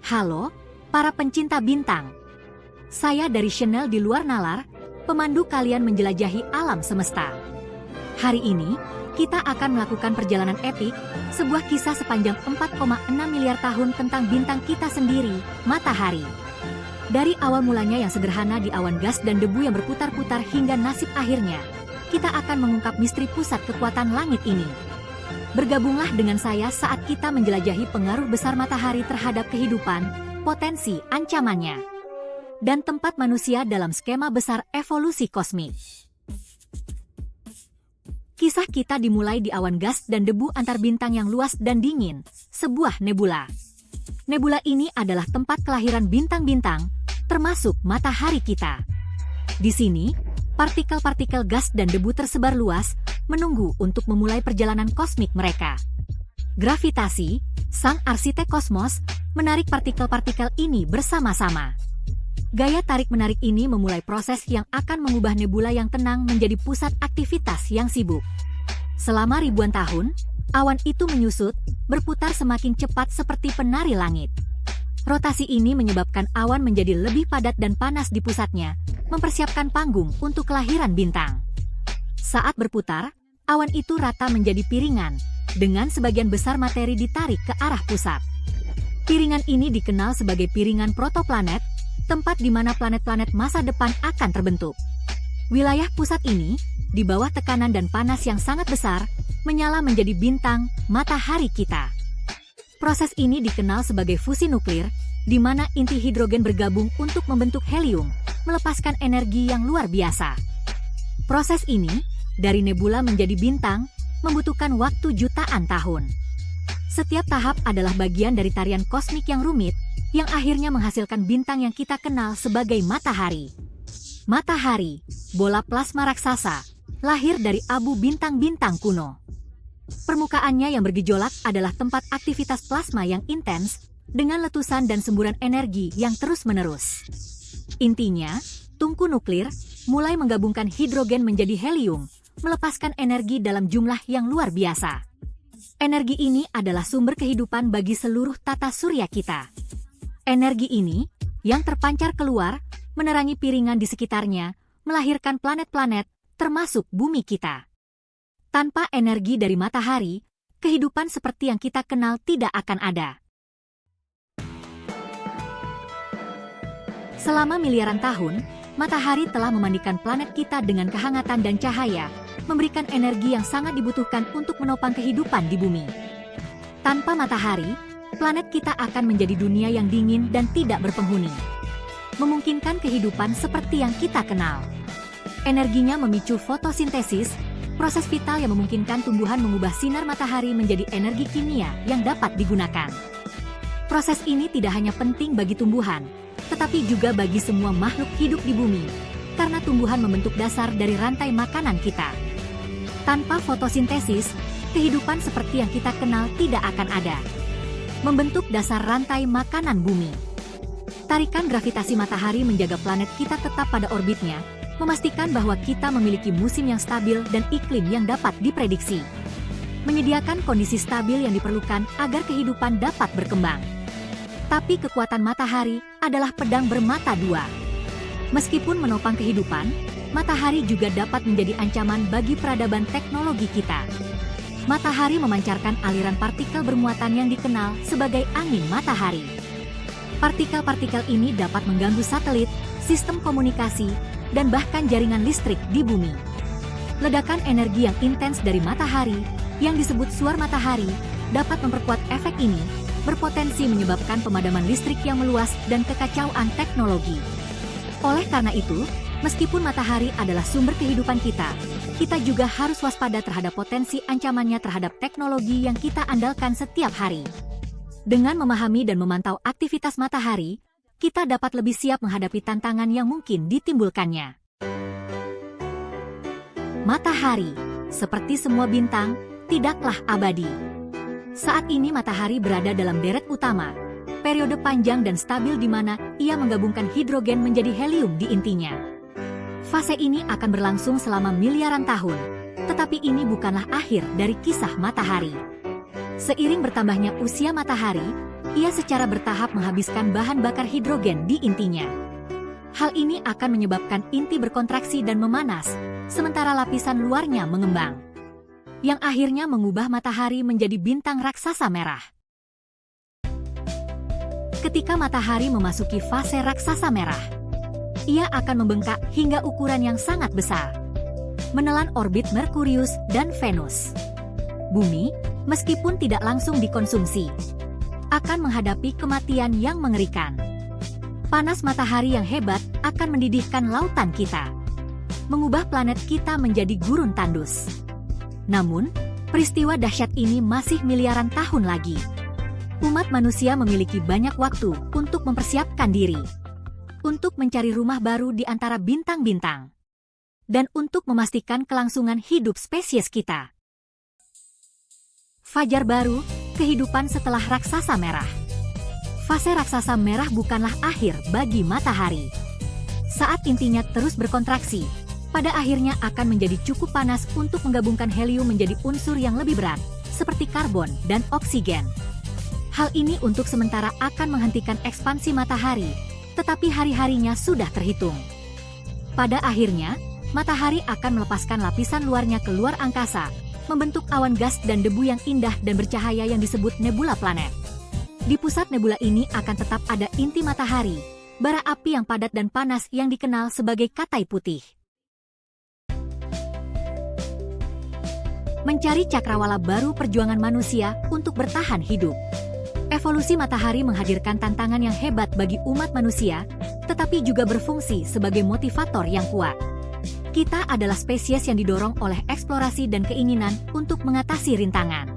Halo, para pencinta bintang. Saya dari Chanel di luar nalar, pemandu kalian menjelajahi alam semesta. Hari ini, kita akan melakukan perjalanan epik, sebuah kisah sepanjang 4,6 miliar tahun tentang bintang kita sendiri, matahari. Dari awal mulanya yang sederhana di awan gas dan debu yang berputar-putar hingga nasib akhirnya, kita akan mengungkap misteri pusat kekuatan langit ini. Bergabunglah dengan saya saat kita menjelajahi pengaruh besar matahari terhadap kehidupan, potensi ancamannya, dan tempat manusia dalam skema besar evolusi kosmik. Kisah kita dimulai di awan gas dan debu antar bintang yang luas dan dingin, sebuah nebula. Nebula ini adalah tempat kelahiran bintang-bintang, termasuk matahari kita. Di sini, partikel-partikel gas dan debu tersebar luas, menunggu untuk memulai perjalanan kosmik mereka. Gravitasi, sang arsitek kosmos, menarik partikel-partikel ini bersama-sama. Gaya tarik-menarik ini memulai proses yang akan mengubah nebula yang tenang menjadi pusat aktivitas yang sibuk. Selama ribuan tahun, awan itu menyusut, berputar semakin cepat seperti penari langit. Rotasi ini menyebabkan awan menjadi lebih padat dan panas di pusatnya, mempersiapkan panggung untuk kelahiran bintang. Saat berputar, awan itu rata menjadi piringan, dengan sebagian besar materi ditarik ke arah pusat. Piringan ini dikenal sebagai piringan protoplanet, tempat di mana planet-planet masa depan akan terbentuk. Wilayah pusat ini, di bawah tekanan dan panas yang sangat besar, menyala menjadi bintang, matahari kita. Proses ini dikenal sebagai fusi nuklir, di mana inti hidrogen bergabung untuk membentuk helium, melepaskan energi yang luar biasa. Proses ini, dari nebula menjadi bintang, membutuhkan waktu jutaan tahun. Setiap tahap adalah bagian dari tarian kosmik yang rumit, yang akhirnya menghasilkan bintang yang kita kenal sebagai matahari. Matahari, bola plasma raksasa, lahir dari abu bintang-bintang kuno. Permukaannya yang bergejolak adalah tempat aktivitas plasma yang intens, dengan letusan dan semburan energi yang terus-menerus. Intinya, tungku nuklir mulai menggabungkan hidrogen menjadi helium, melepaskan energi dalam jumlah yang luar biasa. Energi ini adalah sumber kehidupan bagi seluruh tata surya kita. Energi ini, yang terpancar keluar, menerangi piringan di sekitarnya, melahirkan planet-planet, termasuk bumi kita. Tanpa energi dari matahari, kehidupan seperti yang kita kenal tidak akan ada. Selama miliaran tahun, matahari telah memandikan planet kita dengan kehangatan dan cahaya, memberikan energi yang sangat dibutuhkan untuk menopang kehidupan di bumi. Tanpa matahari, planet kita akan menjadi dunia yang dingin dan tidak berpenghuni, memungkinkan kehidupan seperti yang kita kenal. Energinya memicu fotosintesis, proses vital yang memungkinkan tumbuhan mengubah sinar matahari menjadi energi kimia yang dapat digunakan. Proses ini tidak hanya penting bagi tumbuhan, tetapi juga bagi semua makhluk hidup di bumi, karena tumbuhan membentuk dasar dari rantai makanan kita. Tanpa fotosintesis, kehidupan seperti yang kita kenal tidak akan ada. Membentuk dasar rantai makanan bumi. Tarikan gravitasi matahari menjaga planet kita tetap pada orbitnya, memastikan bahwa kita memiliki musim yang stabil dan iklim yang dapat diprediksi. Menyediakan kondisi stabil yang diperlukan agar kehidupan dapat berkembang. Tapi kekuatan matahari adalah pedang bermata dua. Meskipun menopang kehidupan, matahari juga dapat menjadi ancaman bagi peradaban teknologi kita. Matahari memancarkan aliran partikel bermuatan yang dikenal sebagai angin matahari. Partikel-partikel ini dapat mengganggu satelit, sistem komunikasi, dan bahkan jaringan listrik di bumi. Ledakan energi yang intens dari matahari, yang disebut suar matahari, dapat memperkuat efek ini, berpotensi menyebabkan pemadaman listrik yang meluas dan kekacauan teknologi. Oleh karena itu, meskipun matahari adalah sumber kehidupan kita juga harus waspada terhadap potensi ancamannya terhadap teknologi yang kita andalkan setiap hari. Dengan memahami dan memantau aktivitas matahari, kita dapat lebih siap menghadapi tantangan yang mungkin ditimbulkannya. Matahari, seperti semua bintang, tidaklah abadi. Saat ini matahari berada dalam deret utama, periode panjang dan stabil di mana ia menggabungkan hidrogen menjadi helium di intinya. Fase ini akan berlangsung selama miliaran tahun, tetapi ini bukanlah akhir dari kisah matahari. Seiring bertambahnya usia matahari, Ia secara bertahap menghabiskan bahan bakar hidrogen di intinya. Hal ini akan menyebabkan inti berkontraksi dan memanas, sementara lapisan luarnya mengembang, yang akhirnya mengubah matahari menjadi bintang raksasa merah. Ketika matahari memasuki fase raksasa merah, ia akan membengkak hingga ukuran yang sangat besar, menelan orbit Merkurius dan Venus. Bumi, meskipun tidak langsung dikonsumsi, akan menghadapi kematian yang mengerikan. Panas matahari yang hebat akan mendidihkan lautan kita, mengubah planet kita menjadi gurun tandus. Namun, peristiwa dahsyat ini masih miliaran tahun lagi. Umat manusia memiliki banyak waktu untuk mempersiapkan diri, untuk mencari rumah baru di antara bintang-bintang, dan untuk memastikan kelangsungan hidup spesies kita. Fajar baru, kehidupan setelah raksasa merah. Fase raksasa merah bukanlah akhir bagi matahari. Saat intinya terus berkontraksi, pada akhirnya akan menjadi cukup panas untuk menggabungkan helium menjadi unsur yang lebih berat, seperti karbon dan oksigen. Hal ini untuk sementara akan menghentikan ekspansi matahari, tetapi hari-harinya sudah terhitung. Pada akhirnya, matahari akan melepaskan lapisan luarnya ke luar angkasa, membentuk awan gas dan debu yang indah dan bercahaya yang disebut nebula planet. Di pusat nebula ini akan tetap ada inti matahari, bara api yang padat dan panas yang dikenal sebagai katai putih. Mencari cakrawala baru perjuangan manusia untuk bertahan hidup. Evolusi matahari menghadirkan tantangan yang hebat bagi umat manusia, tetapi juga berfungsi sebagai motivator yang kuat. Kita adalah spesies yang didorong oleh eksplorasi dan keinginan untuk mengatasi rintangan.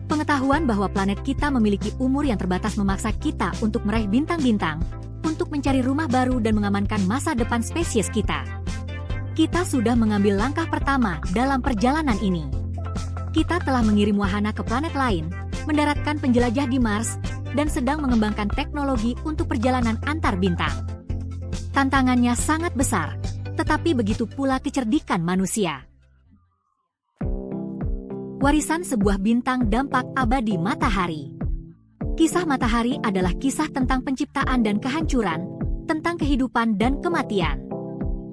Pengetahuan bahwa planet kita memiliki umur yang terbatas memaksa kita untuk meraih bintang-bintang, untuk mencari rumah baru dan mengamankan masa depan spesies kita. Kita sudah mengambil langkah pertama dalam perjalanan ini. Kita telah mengirim wahana ke planet lain, mendaratkan penjelajah di Mars, dan sedang mengembangkan teknologi untuk perjalanan antar bintang. Tantangannya sangat besar, tetapi begitu pula kecerdikan manusia. Warisan sebuah bintang dampak abadi matahari. Kisah matahari adalah kisah tentang penciptaan dan kehancuran, tentang kehidupan dan kematian.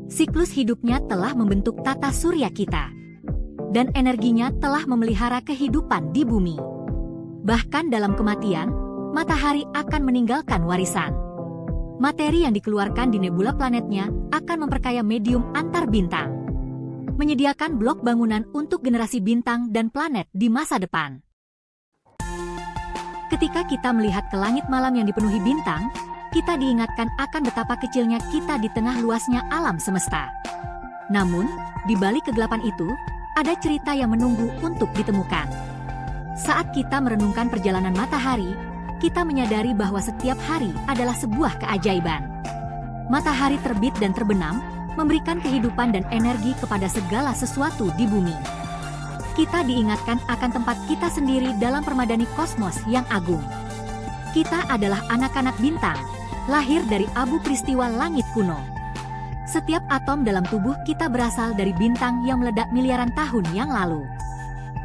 Siklus hidupnya telah membentuk tata surya kita, dan energinya telah memelihara kehidupan di bumi. Bahkan dalam kematian, matahari akan meninggalkan warisan. Materi yang dikeluarkan di nebula planetnya akan memperkaya medium antar bintang, menyediakan blok bangunan untuk generasi bintang dan planet di masa depan. Ketika kita melihat ke langit malam yang dipenuhi bintang, kita diingatkan akan betapa kecilnya kita di tengah luasnya alam semesta. Namun, di balik kegelapan itu, ada cerita yang menunggu untuk ditemukan. Saat kita merenungkan perjalanan matahari, kita menyadari bahwa setiap hari adalah sebuah keajaiban. Matahari terbit dan terbenam, memberikan kehidupan dan energi kepada segala sesuatu di bumi. Kita diingatkan akan tempat kita sendiri dalam permadani kosmos yang agung. Kita adalah anak-anak bintang, lahir dari abu peristiwa langit kuno. Setiap atom dalam tubuh kita berasal dari bintang yang meledak miliaran tahun yang lalu.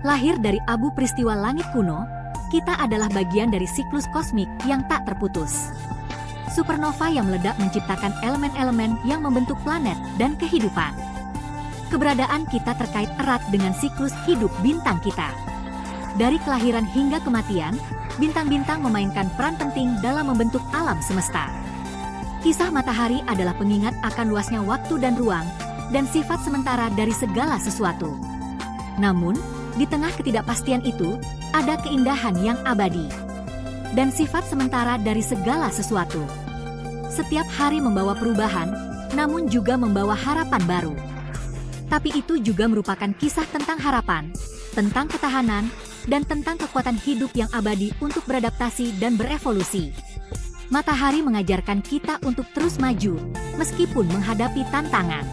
Lahir dari abu peristiwa langit kuno, kita adalah bagian dari siklus kosmik yang tak terputus. Supernova yang meledak menciptakan elemen-elemen yang membentuk planet dan kehidupan. Keberadaan kita terkait erat dengan siklus hidup bintang kita. Dari kelahiran hingga kematian, bintang-bintang memainkan peran penting dalam membentuk alam semesta. Kisah matahari adalah pengingat akan luasnya waktu dan ruang, dan sifat sementara dari segala sesuatu. Namun, di tengah ketidakpastian itu, ada keindahan yang abadi, dan sifat sementara dari segala sesuatu. Setiap hari membawa perubahan, namun juga membawa harapan baru. Tapi itu juga merupakan kisah tentang harapan, tentang ketahanan, dan tentang kekuatan hidup yang abadi untuk beradaptasi dan berevolusi. Matahari mengajarkan kita untuk terus maju, meskipun menghadapi tantangan.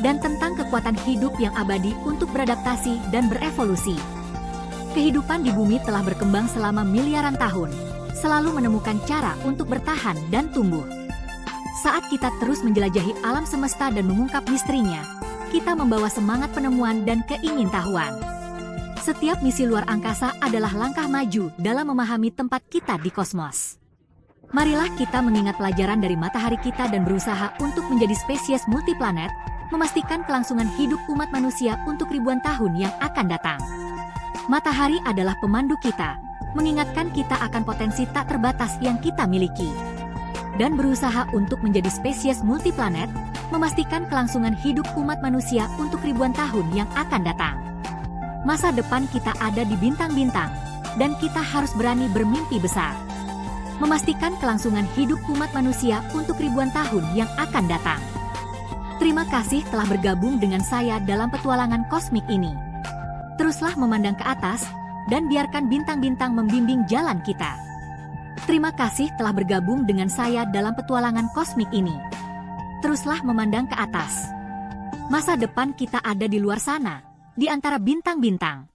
Dan tentang kekuatan hidup yang abadi untuk beradaptasi dan berevolusi. Kehidupan di bumi telah berkembang selama miliaran tahun, selalu menemukan cara untuk bertahan dan tumbuh. Saat kita terus menjelajahi alam semesta dan mengungkap misterinya, kita membawa semangat penemuan dan keingintahuan. Setiap misi luar angkasa adalah langkah maju dalam memahami tempat kita di kosmos. Marilah kita mengingat pelajaran dari matahari kita dan berusaha untuk menjadi spesies multiplanet, memastikan kelangsungan hidup umat manusia untuk ribuan tahun yang akan datang. Matahari adalah pemandu kita, mengingatkan kita akan potensi tak terbatas yang kita miliki. Dan berusaha untuk menjadi spesies multiplanet, memastikan kelangsungan hidup umat manusia untuk ribuan tahun yang akan datang. Masa depan kita ada di bintang-bintang, dan kita harus berani bermimpi besar. Memastikan kelangsungan hidup umat manusia untuk ribuan tahun yang akan datang. Terima kasih telah bergabung dengan saya dalam petualangan kosmik ini. Teruslah memandang ke atas, dan biarkan bintang-bintang membimbing jalan kita. Terima kasih telah bergabung dengan saya dalam petualangan kosmik ini. Teruslah memandang ke atas. Masa depan kita ada di luar sana, di antara bintang-bintang.